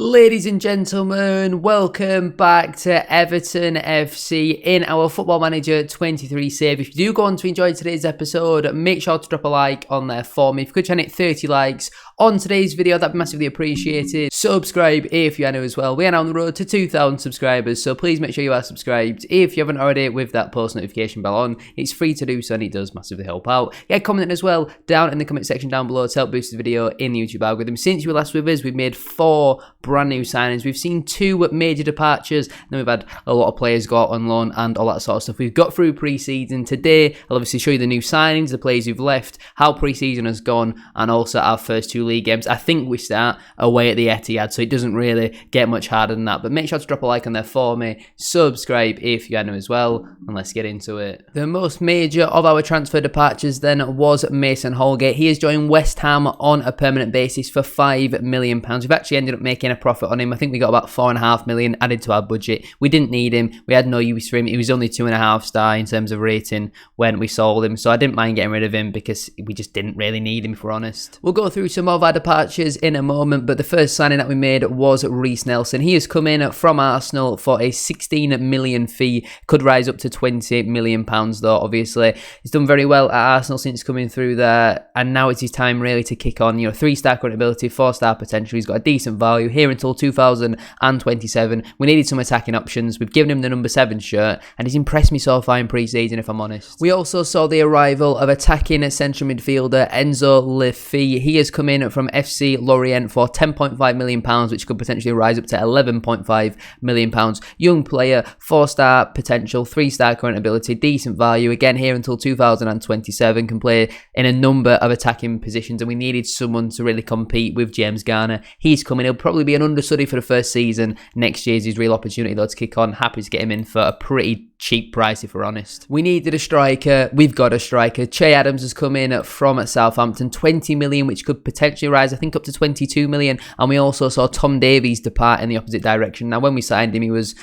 Ladies and gentlemen, welcome back to Everton FC in our Football Manager 23 save. If you do go on to enjoy today's episode, make sure to drop a like on there for me. If you could try and hit 30 likes on today's video, that'd be massively appreciated. Subscribe if you are new as well. We are now on the road to 2,000 subscribers, so please make sure you are subscribed. If you haven't already, with that post notification bell on, it's free to do so and it does massively help out. Get commenting as well down in the comment section down below to help boost the video in the YouTube algorithm. Since you were last with us, we've made 4 brand new signings. We've seen 2 major departures, and then we've had a lot of players go out on loan and all that sort of stuff. We've got through pre-season. Today I'll obviously show you the new signings, the players who've left, how pre-season has gone, and also our first 2 league games. I think we start away at the Etihad, so it doesn't really get much harder than that, but make sure to drop a like on there for me, subscribe if you are new as well, and let's get into it. The most major of our transfer departures then was Mason Holgate. He has joined West Ham on a permanent basis for £5 million. We've actually ended up making a profit on him. I think we got about £4.5 million added to our budget. We didn't need him. We had no use for him. He was only 2.5 star in terms of rating when we sold him, so I didn't mind getting rid of him because we just didn't really need him, if we're honest. We'll go through some of our departures in a moment, but the first signing that we made was Reece Nelson. He has come in from Arsenal for a 16 million fee. Could rise up to £20 million though, obviously. He's done very well at Arsenal since coming through there, and now it's his time really to kick on. 3-star current ability, 4-star potential. He's got a decent value here until 2027. We needed some attacking options. We've given him the number 7 shirt, and he's impressed me so far in pre-season, if I'm honest. We also saw the arrival of attacking central midfielder Enzo Lefi. He has come in from FC Lorient for £10.5 million, which could potentially rise up to £11.5 million. Young player, 4-star potential, 3-star current ability, decent value. Again, here until 2027, can play in a number of attacking positions, and we needed someone to really compete with James Garner. He's coming. He'll probably be an understudy for the first season. Next year's his real opportunity though to kick on. Happy to get him in for a pretty cheap price, if we're honest. We needed a striker. We've got a striker. Che Adams has come in from Southampton, 20 million, which could potentially rise, I think, up to 22 million. And we also saw Tom Davies depart in the opposite direction. Now, when we signed him, he was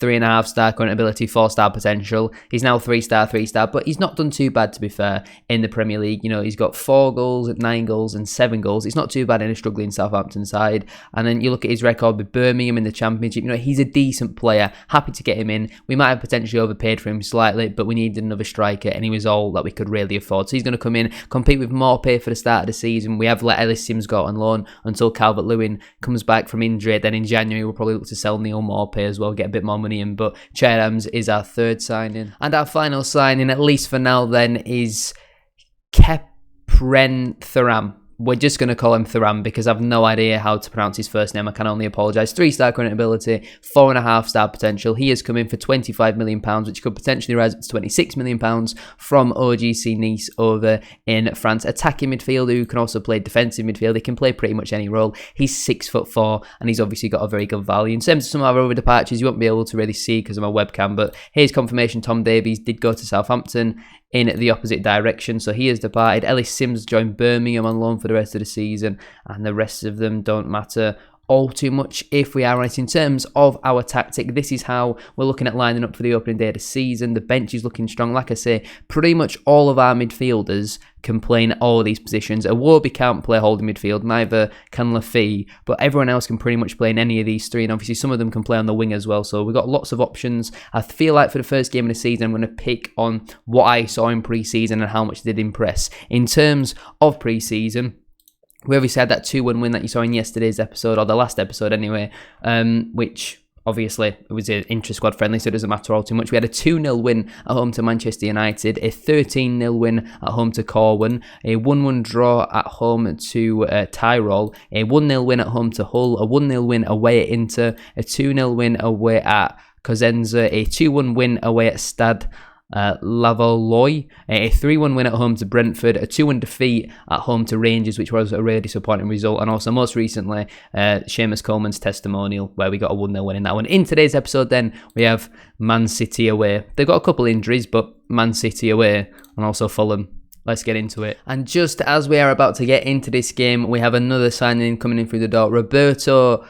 3.5-star current ability, 4-star potential. He's now 3-star, 3-star, but he's not done too bad, to be fair, in the Premier League. He's got 4 goals, 9 goals and 7 goals. It's not too bad in a struggling Southampton side. And then you look at his record with Birmingham in the Championship. He's a decent player. Happy to get him in. We might have potentially overpaid for him slightly, but we needed another striker, and he was all that we could really afford. So he's going to come in, compete with more pay for the start of the season. We have let Ellis Sims go on loan until Calvert-Lewin comes back from injury. Then in January, we'll probably look to sell Neil Maupay as well, get a bit more money in. But Che Adams is our 3rd signing. And our final signing, at least for now then, is Kepren Thuram. We're just going to call him Thuram because I've no idea how to pronounce his first name. I can only apologise. 3-star current ability, 4.5-star potential. He has come in for £25 million, which could potentially rise up to £26 million from OGC Nice over in France. Attacking midfielder who can also play defensive midfield. He can play pretty much any role. He's 6'4", and he's obviously got a very good value. In terms of some of our other departures, you won't be able to really see because of my webcam, but here's confirmation. Tom Davies did go to Southampton in the opposite direction, so he has departed. Ellis Sims joined Birmingham on loan for the rest of the season, and the rest of them don't matter all too much, if we are right. In terms of our tactic, this is how we're looking at lining up for the opening day of the season. The bench is looking strong. Like I say, pretty much all of our midfielders can play in all of these positions. Iwobi can't play holding midfield, neither can Lafi, but everyone else can pretty much play in any of these 3, and obviously some of them can play on the wing as well, so we've got lots of options. I feel like for the first game of the season, I'm going to pick on what I saw in pre-season and how much they did impress. In terms of pre-season, we obviously had that 2-1 win that you saw in yesterday's episode, or the last episode anyway, which obviously it was an intra-squad friendly, so it doesn't matter all too much. We had a 2-0 win at home to Manchester United, a 13-0 win at home to Corwin, a 1-1 draw at home to Tyrol, a 1-0 win at home to Hull, a 1-0 win away at Inter, a 2-0 win away at Cosenza, a 2-1 win away at Stade Lavaloy, a 3-1 win at home to Brentford, a 2-1 defeat at home to Rangers, which was a really disappointing result, and also most recently Seamus Coleman's testimonial, where we got a 1-0 win in that one. In today's episode then, we have Man City away. They've got a couple injuries, but Man City away, and also Fulham. Let's get into it. And just as we are about to get into this game, we have another signing coming in through the door. Roberto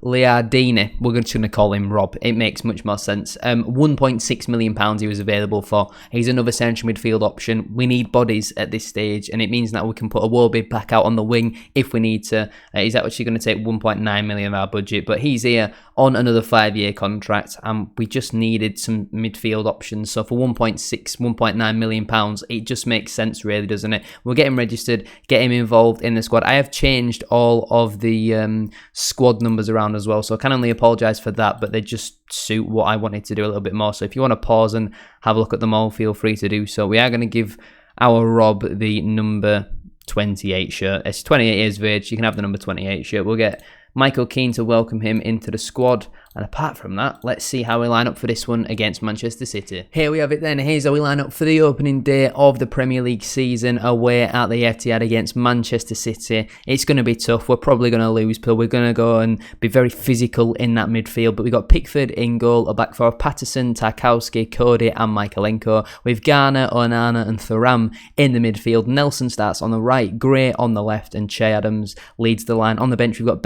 Liardini. We're just going to call him Rob. It makes much more sense. £1.6 million he was available for. He's another central midfield option. We need bodies at this stage, and it means that we can put Iwobi back out on the wing if we need to. He's actually going to take 1.9 million of our budget, but he's here on another 5-year contract, and we just needed some midfield options. So for 1.9 million pounds, it just makes sense, really, doesn't it? We'll get him registered, get him involved in the squad. I have changed all of the squad numbers around as well, so I can only apologise for that, but they just suit what I wanted to do a little bit more. So if you want to pause and have a look at them all, feel free to do so. We are going to give our Rob the number 28 shirt. It's 28 years of age. You can have the number 28 shirt. We'll get Michael Keane to welcome him into the squad. And apart from that, let's see how we line up for this one against Manchester City. Here we have it then. Here's how we line up for the opening day of the Premier League season away at the Etihad against Manchester City. It's going to be tough. We're probably going to lose, but we're going to go and be very physical in that midfield. But we've got Pickford in goal, a back four of Patterson, Tarkowski, Cody and Michaelenko. With Garner, Onana and Thuram in the midfield. Nelson starts on the right, Gray on the left and Che Adams leads the line. On the bench, we've got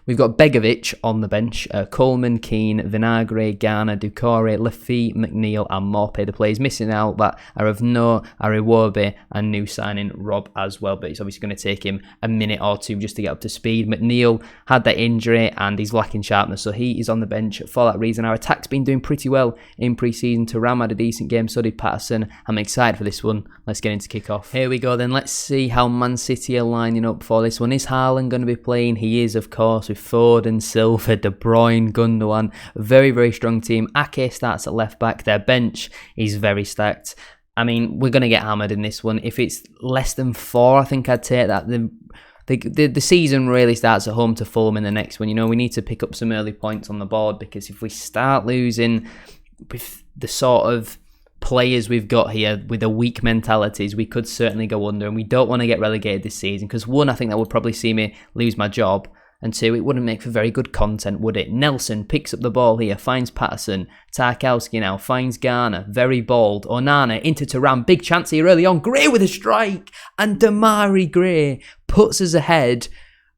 We've got Begovic on the bench, Coleman, Keane, Vinagre, Garner, Doucouré, Lafy, McNeil and Morpé. The players missing out that are of no Iwobi and new signing Rob as well, but it's obviously going to take him a minute or two just to get up to speed. McNeil had that injury and he's lacking sharpness, so he is on the bench for that reason. Our attack's been doing pretty well in pre-season. Thuram had a decent game, so did Patterson. I'm excited for this one. Let's get into kick-off. Here we go then. Let's see how Man City are lining up for this one. Is Haaland going to be playing? He is, of course, with Foden, Silva, De Bruyne, Gundogan. Very, very strong team. Ake starts at left back. Their bench is very stacked. I mean, we're going to get hammered in this one. If it's less than 4, I think I'd take that. The season really starts at home to Fulham in the next one. You know, we need to pick up some early points on the board, because if we start losing with the sort of players we've got here with the weak mentalities, we could certainly go under, and we don't want to get relegated this season, because 1, I think that would probably see me lose my job, and 2, it wouldn't make for very good content, would it? Nelson picks up the ball here, finds Patterson, Tarkowski now finds Garner, very bold, Onana into Thuram, big chance here early on, Gray with a strike, and Damari Gray puts us ahead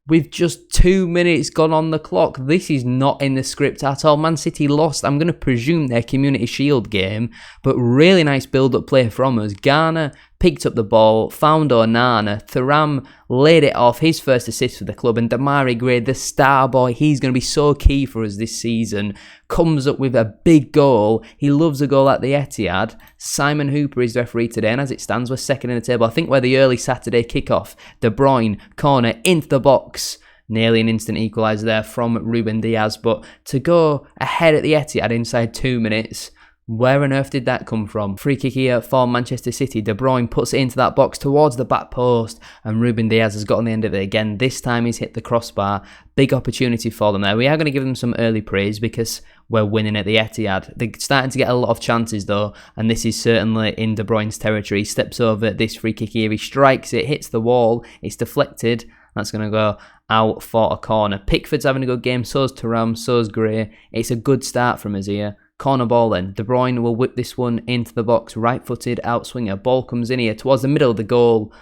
with just 2 minutes gone on the clock. This is not in the script at all. Man City lost, I'm going to presume, their Community Shield game, but really nice build-up play from us. Garner picked up the ball, found Onana, Thuram laid it off, his first assist for the club, and Damari Gray, the star boy, he's going to be so key for us this season, comes up with a big goal. He loves a goal at the Etihad. Simon Hooper is the referee today, and as it stands, we're second in the table. I think we're the early Saturday kickoff. De Bruyne, corner, into the box. Nearly an instant equaliser there from Ruben Diaz, but to go ahead at the Etihad inside 2 minutes, where on earth did that come from? Free kick here for Manchester City. De Bruyne puts it into that box towards the back post, and Ruben Diaz has got on the end of it again. This time he's hit the crossbar. Big opportunity for them there. We are going to give them some early praise because we're winning at the Etihad. They're starting to get a lot of chances though, and this is certainly in De Bruyne's territory. He steps over this free kick here. He strikes it, hits the wall. It's deflected. That's going to go out for a corner. Pickford's having a good game. So's Thuram. So's Gray. It's a good start from us here. Corner ball then. De Bruyne will whip this one into the box. Right-footed outswinger. Ball comes in here towards the middle of the goal.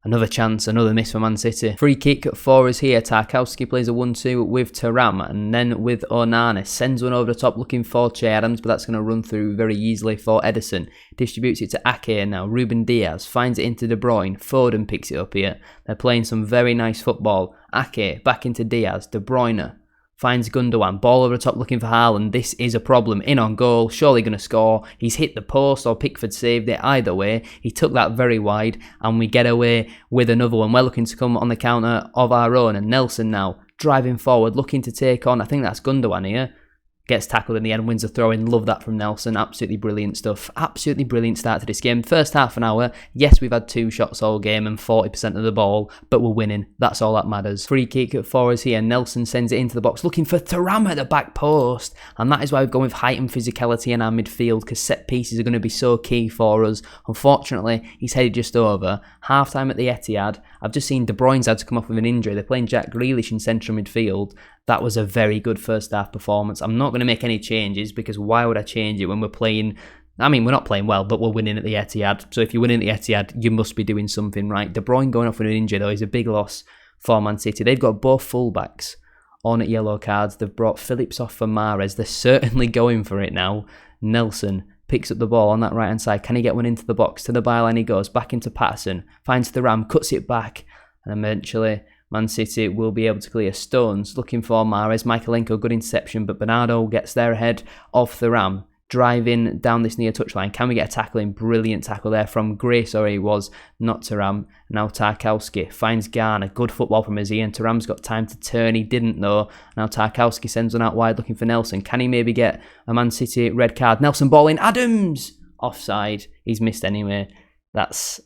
Another chance, another miss for Man City. Free kick for us here. Tarkowski plays a 1-2 with Thuram, and then with Onana. Sends one over the top looking for Che Adams, but that's going to run through very easily for Ederson. Distributes it to Ake now. Ruben Diaz finds it into De Bruyne. Foden picks it up here. They're playing some very nice football. Ake back into Diaz. De Bruyne finds Gundogan, ball over the top looking for Haaland. This is a problem. In on goal, surely going to score. He's hit the post or Pickford saved it. Either way, he took that very wide and we get away with another one. We're looking to come on the counter of our own, and Nelson now driving forward, looking to take on, I think that's Gundogan here. Gets tackled in the end, wins the throw-in. Love that from Nelson. Absolutely brilliant stuff. Absolutely brilliant start to this game. First half an hour, yes, we've had 2 shots all game and 40% of the ball, but we're winning. That's all that matters. Free kick for us here. Nelson sends it into the box, looking for Thuram at the back post. And that is why we've gone with height and physicality in our midfield, because set pieces are going to be so key for us. Unfortunately, he's headed just over. Half-time at the Etihad. I've just seen De Bruyne's had to come off with an injury. They're playing Jack Grealish in central midfield. That was a very good first half performance. I'm not going to make any changes, because why would I change it when we're playing? I mean, we're not playing well, but we're winning at the Etihad. So if you're winning at the Etihad, you must be doing something right. De Bruyne going off with an injury though is a big loss for Man City. They've got both fullbacks on yellow cards. They've brought Phillips off for Mahrez. They're certainly going for it now. Nelson picks up the ball on that right-hand side. Can he get one into the box? To the byline he goes. Back into Patterson. Finds Thuram. Cuts it back. And eventually Man City will be able to clear. Stones looking for Mahrez. Michaelenko, good interception. But Bernardo gets there ahead of Thuram. Driving down this near touchline. Can we get a tackle in? Brilliant tackle there from Gray, sorry, it was not Thuram. Now Tarkowski finds Garner. Good football from Azir, and Thuram's got time to turn. He didn't though. Now Tarkowski sends one out wide looking for Nelson. Can he maybe get a Man City red card? Nelson ball in. Adams! Offside. He's missed anyway. That's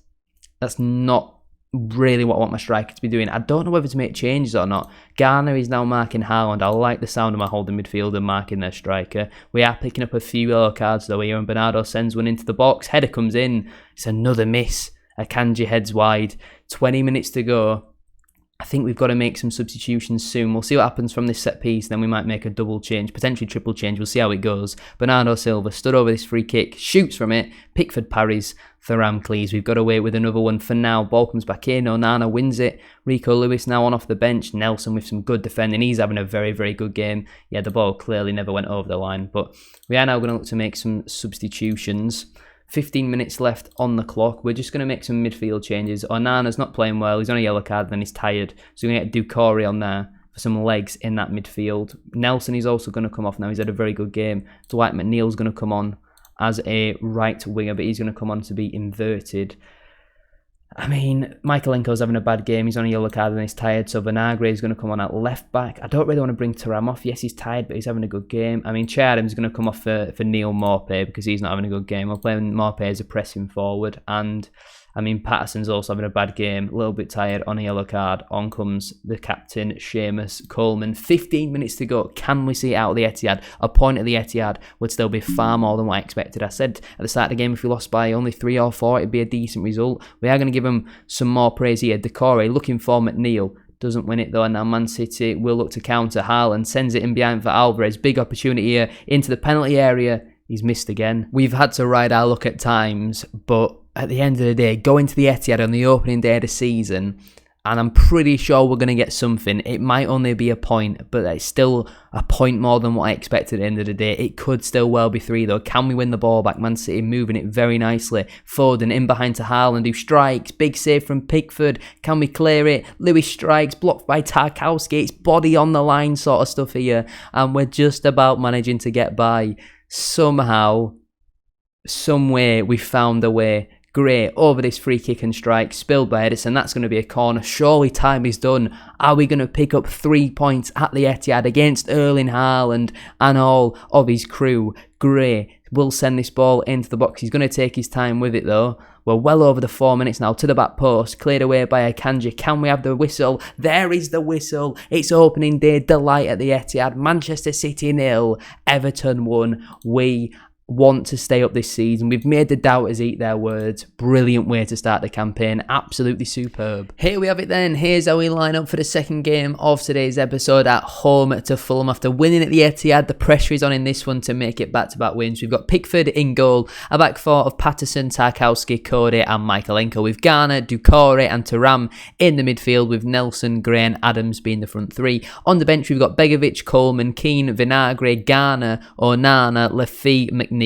not really what I want my striker to be doing. I don't know whether to make changes or not. Garner is now marking Haaland. I like the sound of my holding midfielder marking their striker. We are picking up a few yellow cards though here, and Bernardo sends one into the box. Header comes in. It's another miss. Akanji heads wide. 20 minutes to go. I think we've got to make some substitutions soon. We'll see what happens from this set piece. Then we might make a double change, potentially triple change. We'll see how it goes. Bernardo Silva stood over this free kick, shoots from it. Pickford parries. Thuram clears. We've got to wait with another one for now. Ball comes back in. Onana wins it. Rico Lewis now on off the bench. Nelson with some good defending. He's having a very, very good game. Yeah, the ball clearly never went over the line. But we are now going to look to make some substitutions. 15 minutes left on the clock. We're just going to make some midfield changes. Onana's not playing well. He's on a yellow card and then he's tired. So we're going to get Doucouré on there for some legs in that midfield. Nelson is also going to come off now. He's had a very good game. Dwight McNeil's going to come on as a right winger, but he's going to come on to be inverted. I mean, Michaelenko's having a bad game. He's on a yellow card and he's tired. So Vinagre is going to come on at left back. I don't really want to bring Thuram off. Yes, he's tired, but he's having a good game. I mean, Chadham's going to come off for Neil Maupay because he's not having a good game. We're playing Maupay as a pressing forward. And, I mean, Patterson's also having a bad game. A little bit tired on a yellow card. On comes the captain, Seamus Coleman. 15 minutes to go. Can we see it out of the Etihad? A point at the Etihad would still be far more than what I expected. I said at the start of the game, if we lost by only 3 or 4, it'd be a decent result. We are going to give him some more praise here. Doucouré looking for McNeil. Doesn't win it though, and now Man City will look to counter. Haaland sends it in behind for Alvarez. Big opportunity here into the penalty area. He's missed again. We've had to ride our luck at times, but at the end of the day, going to the Etihad on the opening day of the season, and I'm pretty sure we're going to get something. It might only be a point, but it's still a point more than what I expected at the end of the day. It could still well be 3 though. Can we win the ball back? Man City moving it very nicely. Foden in behind to Haaland, who strikes. Big save from Pickford. Can we clear it? Lewis strikes, blocked by Tarkowski. It's body on the line sort of stuff here, and we're just about managing to get by. Somehow, some way, we found a way. Great, over this free kick and strike, spilled by Edison. That's going to be a corner. Surely time is done. Are we going to pick up 3 points at the Etihad against Erling Haaland and all of his crew? Great. Will send this ball into the box. He's going to take his time with it though. We're well over the 4 minutes now. To the back post. Cleared away by Akanji. Can we have the whistle? There is the whistle. It's opening day delight at the Etihad. Manchester City 0. Everton 1. We want to stay up this season. We've made the doubters eat their words. Brilliant way to start the campaign. Absolutely superb. Here we have it then. Here's how we line up for the second game of today's episode at home to Fulham. After winning at the Etihad, the pressure is on in this one to make it back-to-back wins. We've got Pickford in goal, a back four of Patterson, Tarkowski, Cody and Michaelenko, with Garner, Doucouré and Thuram in the midfield, with Nelson, Gray and Adams being the front 3. On the bench, we've got Begovic, Coleman, Keane, Vinagre, Garner, Onana, Lafite, McNeil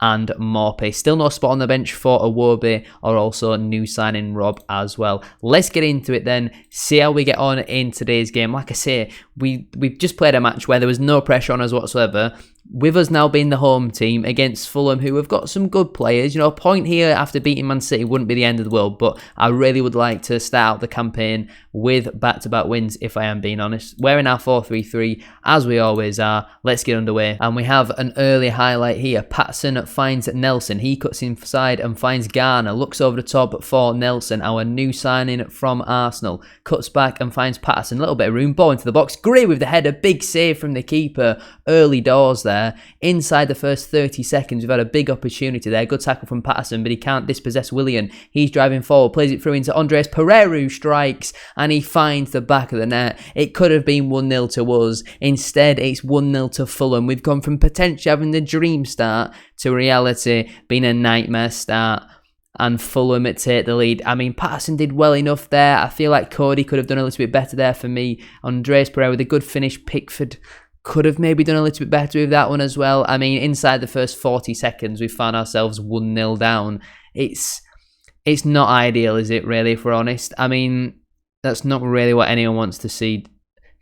and Maupay. Still no spot on the bench for Iwobi or also new signing Rob as well. Let's get into it then, see how we get on in today's game. Like I say, we've just played a match where there was no pressure on us whatsoever. With us now being the home team against Fulham, who have got some good players. You know, a point here after beating Man City wouldn't be the end of the world, but I really would like to start out the campaign with back-to-back wins, if I am being honest. We're in our 4-3-3, as we always are. Let's get underway. And we have an early highlight here. Patterson finds Nelson. He cuts inside and finds Garner. Looks over the top for Nelson, our new signing from Arsenal. Cuts back and finds Patterson. A little bit of room. Ball into the box. Gray with the header. Big save from the keeper. Early doors there. Inside the first 30 seconds, we've had a big opportunity there. Good tackle from Patterson, but he can't dispossess Willian. He's driving forward, plays it through into Andres Pereira, who strikes, and he finds the back of the net. It could have been 1-0 to us. Instead, it's 1-0 to Fulham. We've gone from potentially having the dream start to reality being a nightmare start. and Fulham take the lead. I mean, Patterson did well enough there. I feel like Cody could have done a little bit better there for me. Andres Pereira with a good finish. Pickford could have maybe done a little bit better with that one as well. I mean, inside the first 40 seconds, we found ourselves 1-0 down. It's not ideal, is it, really, if we're honest? I mean, that's not really what anyone wants to see.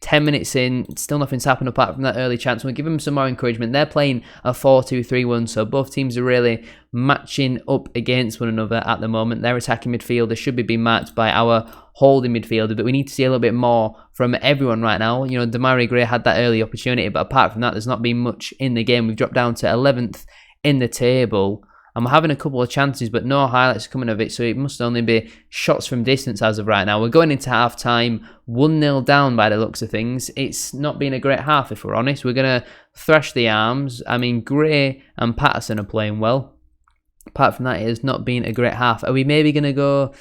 10 minutes in, still nothing's happened apart from that early chance. We'll give them some more encouragement. They're playing a 4-2-3-1, so both teams are really matching up against one another at the moment. Their attacking midfielder should be being matched by our holding midfielder, but we need to see a little bit more from everyone right now. You know, Demarai Gray had that early opportunity, but apart from that, there's not been much in the game. We've dropped down to 11th in the table. And we're having a couple of chances, but no highlights coming of it, so it must only be shots from distance as of right now. We're going into half-time, 1-0 down by the looks of things. It's not been a great half, if we're honest. We're going to thrash the arms. I mean, Gray and Patterson are playing well. Apart from that, it has not been a great half. Are we maybe going to go...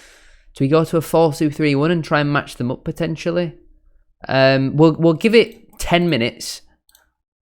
Do we go to a 4-2-3-1 and try and match them up, potentially? We'll give it 10 minutes.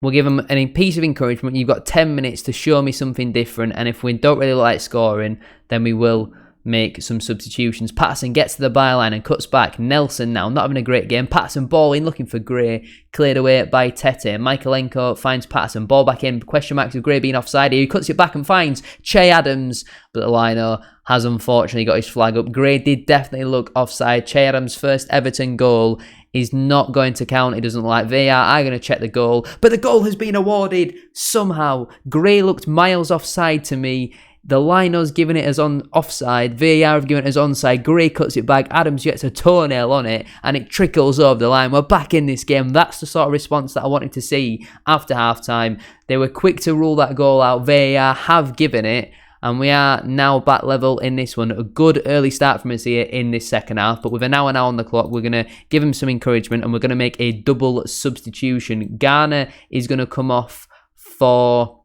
We'll give them a piece of encouragement. You've got 10 minutes to show me something different. And if we don't really like scoring, then we will make some substitutions. Patterson gets to the byline and cuts back. Nelson now, not having a great game. Patterson ball in, looking for Gray. Cleared away by Tete. Michaelenko finds Patterson. Ball back in. Question marks with Gray being offside here. He cuts it back and finds Che Adams. But the liner has unfortunately got his flag up. Gray did definitely look offside. Che Adams' first Everton goal is not going to count. It doesn't like VAR. I'm going to check the goal. But the goal has been awarded somehow. Gray looked miles offside to me. The liner's given it as on offside. VAR have given it as onside. Gray cuts it back. Adams gets a toenail on it and it trickles over the line. We're back in this game. That's the sort of response that I wanted to see after half-time. They were quick to rule that goal out. VAR have given it. And we are now back level in this one. A good early start from us here in this second half. But with an hour now on the clock, we're going to give him some encouragement. And we're going to make a double substitution. Garner is going to come off for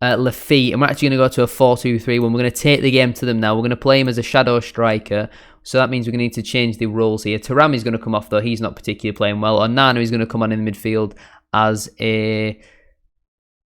Lafitte. And we're actually going to go to a 4-2-3-1. We're going to take the game to them now. We're going to play him as a shadow striker. So that means we're going to need to change the rules here. Tarami is going to come off, though. He's not particularly playing well. Onana is going to come on in the midfield as a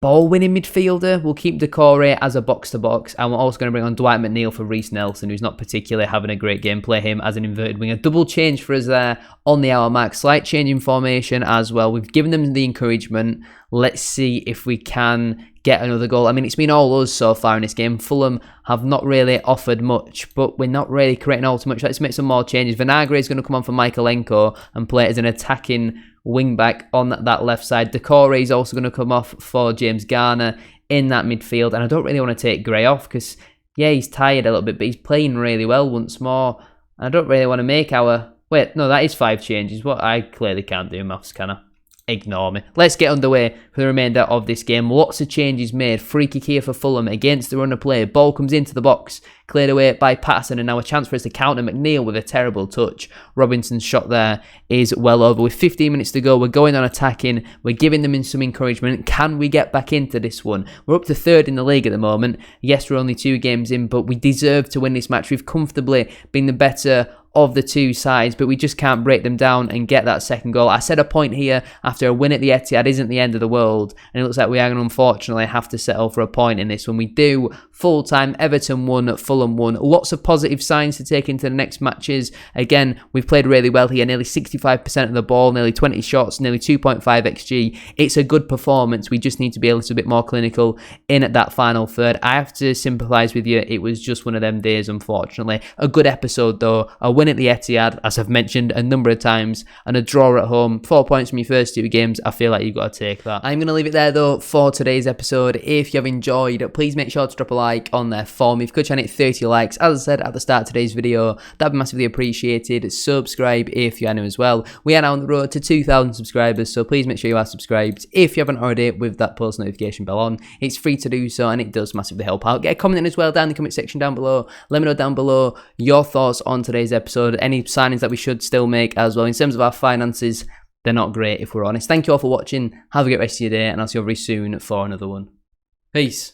ball-winning midfielder. We'll keep Decore as a box-to-box, and we're also going to bring on Dwight McNeil for Reece Nelson, who's not particularly having a great game. Play him as an inverted winger. Double change for us there on the hour mark. Slight change in formation as well. We've given them the encouragement. Let's see if we can get another goal. I mean, it's been all us so far in this game. Fulham have not really offered much, but we're not really creating all too much. Let's make some more changes. Vinagre is going to come on for Michaelenko and play as an attacking wing-back on that left side. Decore is also going to come off for James Garner in that midfield. And I don't really want to take Gray off because, yeah, he's tired a little bit, but he's playing really well once more. I don't really want to make our... Wait, no, that is 5 changes. What I clearly can't do maths, can I? Ignore me. Let's get underway for the remainder of this game. Lots of changes made. Free kick here for Fulham against the run of play. Ball comes into the box. Cleared away by Patterson, and now a chance for us to counter. McNeil with a terrible touch. Robinson's shot there is well over. With 15 minutes to go, we're going on attacking. We're giving them some encouragement. Can we get back into this one? We're up to 3rd in the league at the moment. Yes, we're only 2 games in, but we deserve to win this match. We've comfortably been the better of the 2 sides, but we just can't break them down and get that second goal. I said a point here after a win at the Etihad isn't the end of the world, and it looks like we are going to unfortunately have to settle for a point in this one. We do. Full time, Everton won, Fulham won. Lots of positive signs to take into the next matches. Again, we've played really well here. Nearly 65% of the ball, nearly 20 shots, nearly 2.5 XG. It's a good performance. We just need to be a little bit more clinical in at that final third. I have to sympathise with you. It was just one of them days, unfortunately. A good episode, though. A win at the Etihad, as I've mentioned a number of times, and a draw at home. 4 points from your first 2 games. I feel like you've got to take that. I'm going to leave it there, though, for today's episode. If you have enjoyed, please make sure to drop a like on there for me. If you could try and hit 30 likes, as I said at the start of today's video, that'd be massively appreciated. Subscribe if you are new as well. We are now on the road to 2,000 subscribers, so please make sure you are subscribed if you haven't already, with that post notification bell on. It's free to do so, and it does massively help out. Get a comment in as well down in the comment section down below. Let me know down below your thoughts on today's episode, any signings that we should still make as well. In terms of our finances, they're not great if we're honest. Thank you all for watching. Have a great rest of your day, and I'll see you very soon for another one. Peace.